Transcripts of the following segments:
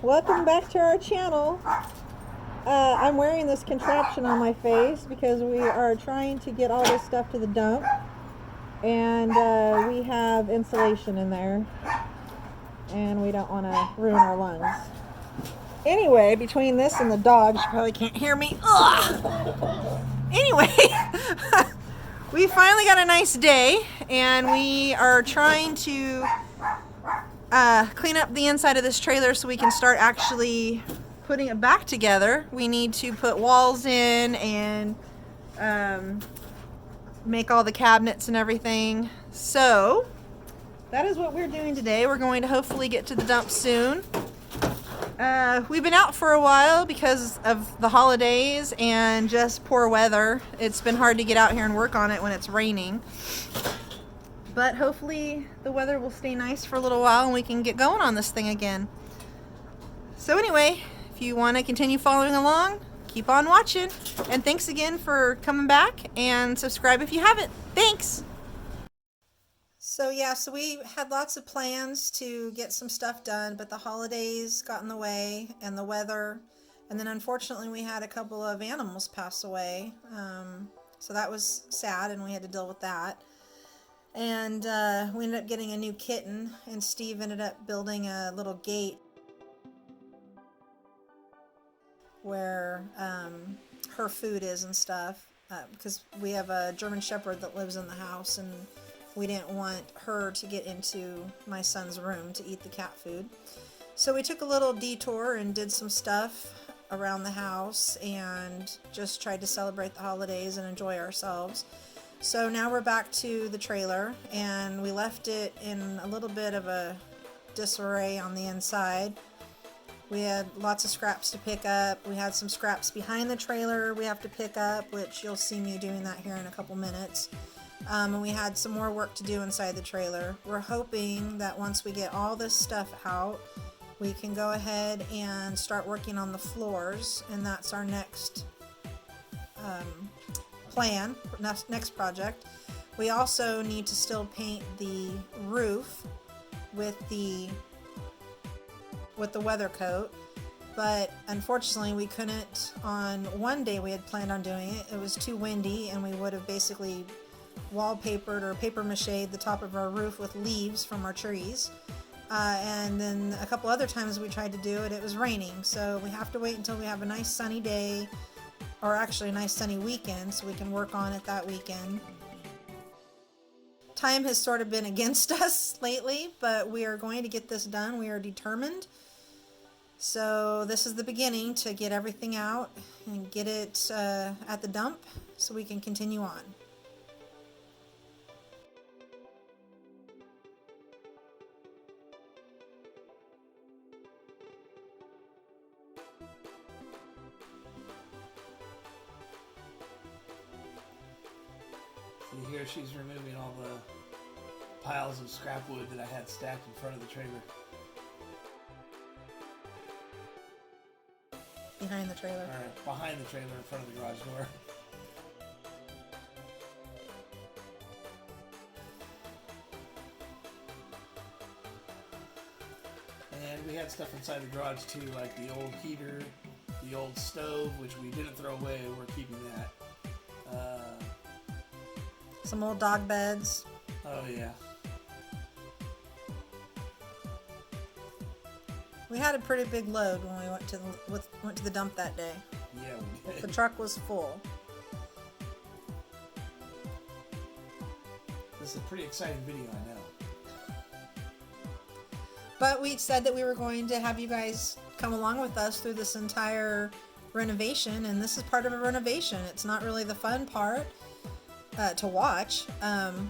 welcome back to our channel. I'm wearing this contraption on my face because we are trying to get all this stuff to the dump, and we have insulation in there, and we don't want to ruin our lungs. Anyway, between this and the dogs, you probably can't hear me. Ugh. Anyway, we finally got a nice day, and we are trying to clean up the inside of this trailer so we can start actually putting it back together. We need to put walls in and make all the cabinets and everything. So that is what we're doing today. We're going to hopefully get to the dump soon. We've been out for a while because of the holidays and just poor weather. It's been hard to get out here and work on it when it's raining. But hopefully the weather will stay nice for a little while and we can get going on this thing again. So anyway, if you want to continue following along, keep on watching. And thanks again for coming back, and subscribe if you haven't. Thanks! So we had lots of plans to get some stuff done, but the holidays got in the way and the weather. And then unfortunately we had a couple of animals pass away. So that was sad, and we had to deal with that. And we ended up getting a new kitten, and Steve ended up building a little gate where her food is and stuff, because we have a German Shepherd that lives in the house, and we didn't want her to get into my son's room to eat the cat food. So we took a little detour and did some stuff around the house and just tried to celebrate the holidays and enjoy ourselves. So now we're back to the trailer, and we left it in a little bit of a disarray on the inside. We had lots of scraps to pick up. We had some scraps behind the trailer we have to pick up, which you'll see me doing that here in a couple minutes. And we had some more work to do inside the trailer. We're hoping that once we get all this stuff out, we can go ahead and start working on the floors, and that's our next plan, next project. We also need to still paint the roof with the weather coat, but unfortunately we couldn't. On one day we had planned on doing it. It was too windy, and we would have basically wallpapered or paper mache'd the top of our roof with leaves from our trees. And then a couple other times we tried to do it, it was raining. So we have to wait until we have a nice sunny day, or actually a nice sunny weekend, so we can work on it that weekend. Time has sort of been against us lately, but we are going to get this done. We are determined. So this is the beginning to get everything out and get it at the dump so we can continue on. See here, she's removing all the piles of scrap wood that I had stacked in front of the trailer. Behind the trailer. Alright, behind the trailer in front of the garage door. And we had stuff inside the garage too, like the old heater, the old stove, which we didn't throw away, we're keeping that. Some old dog beds. Oh yeah. We had a pretty big load when we went to the dump that day. Yeah, we did. The truck was full. This is a pretty exciting video, I know. But we said that we were going to have you guys come along with us through this entire renovation, and this is part of a renovation. It's not really the fun part to watch,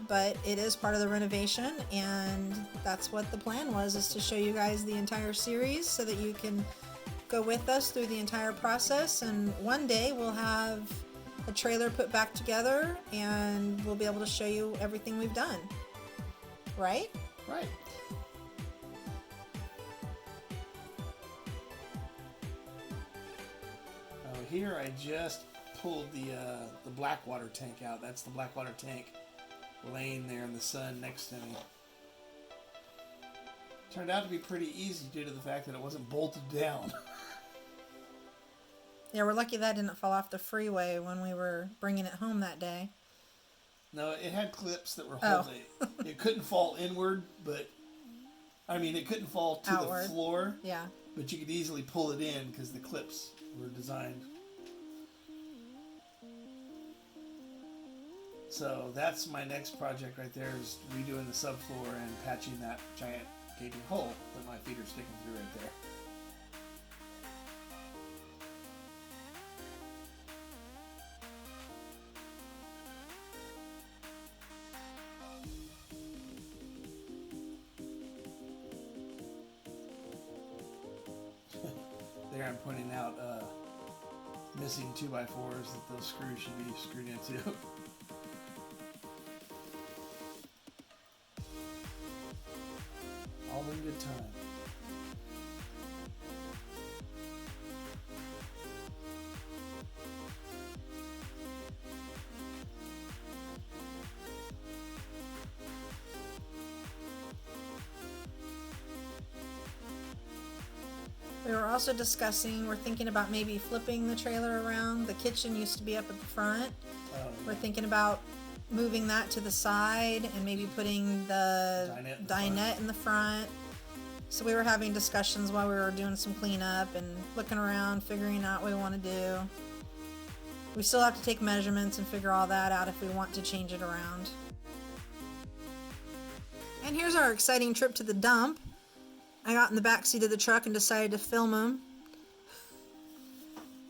but it is part of the renovation, and that's what the plan was, is to show you guys the entire series so that you can go with us through the entire process. And one day we'll have a trailer put back together, and we'll be able to show you everything we've done. Right? Right. Here I just pulled the black water tank out. That's the black water tank laying there in the sun next to me. Turned out to be pretty easy due to the fact that it wasn't bolted down. Yeah, we're lucky that didn't fall off the freeway when we were bringing it home that day. No, it had clips that were holding it. It couldn't fall inward, but I mean, it couldn't fall to Outward. the floor. Yeah. But you could easily pull it in because the clips were designed. So that's my next project right there, is redoing the subfloor and patching that giant gaping hole that my feet are sticking through right there. There I'm pointing out missing 2x4s that those screws should be screwed into. All in good time. We were also discussing, we're thinking about maybe flipping the trailer around. The kitchen used to be up at the front. We're thinking about moving that to the side and maybe putting the dinette in the front. So we were having discussions while we were doing some cleanup and looking around, figuring out what we want to do. We still have to take measurements and figure all that out if we want to change it around. And here's our exciting trip to the dump. I got in the back seat of the truck and decided to film him.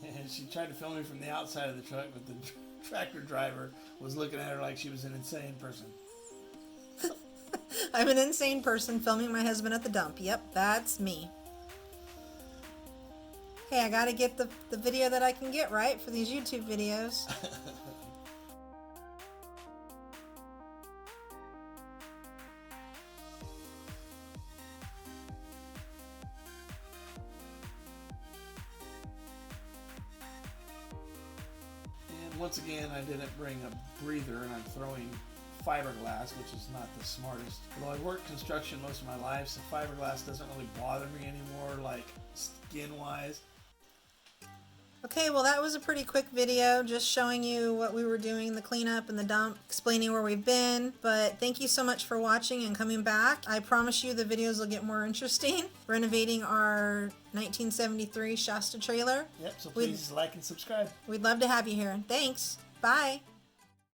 And she tried to film me from the outside of the truck, but the tractor driver was looking at her like she was an insane person. I'm an insane person filming my husband at the dump. Yep, that's me. Hey, I gotta get the video that I can get right for these YouTube videos. And once again, I didn't bring a breather, and I'm throwing fiberglass, which is not the smartest. Although I've worked construction most of my life, so fiberglass doesn't really bother me anymore, like skin-wise. Okay, well that was a pretty quick video, just showing you what we were doing, the cleanup and the dump, explaining where we've been. But thank you so much for watching and coming back. I promise you the videos will get more interesting. Renovating our 1973 Shasta trailer. Yep, so please like and subscribe. We'd love to have you here. Thanks. Bye.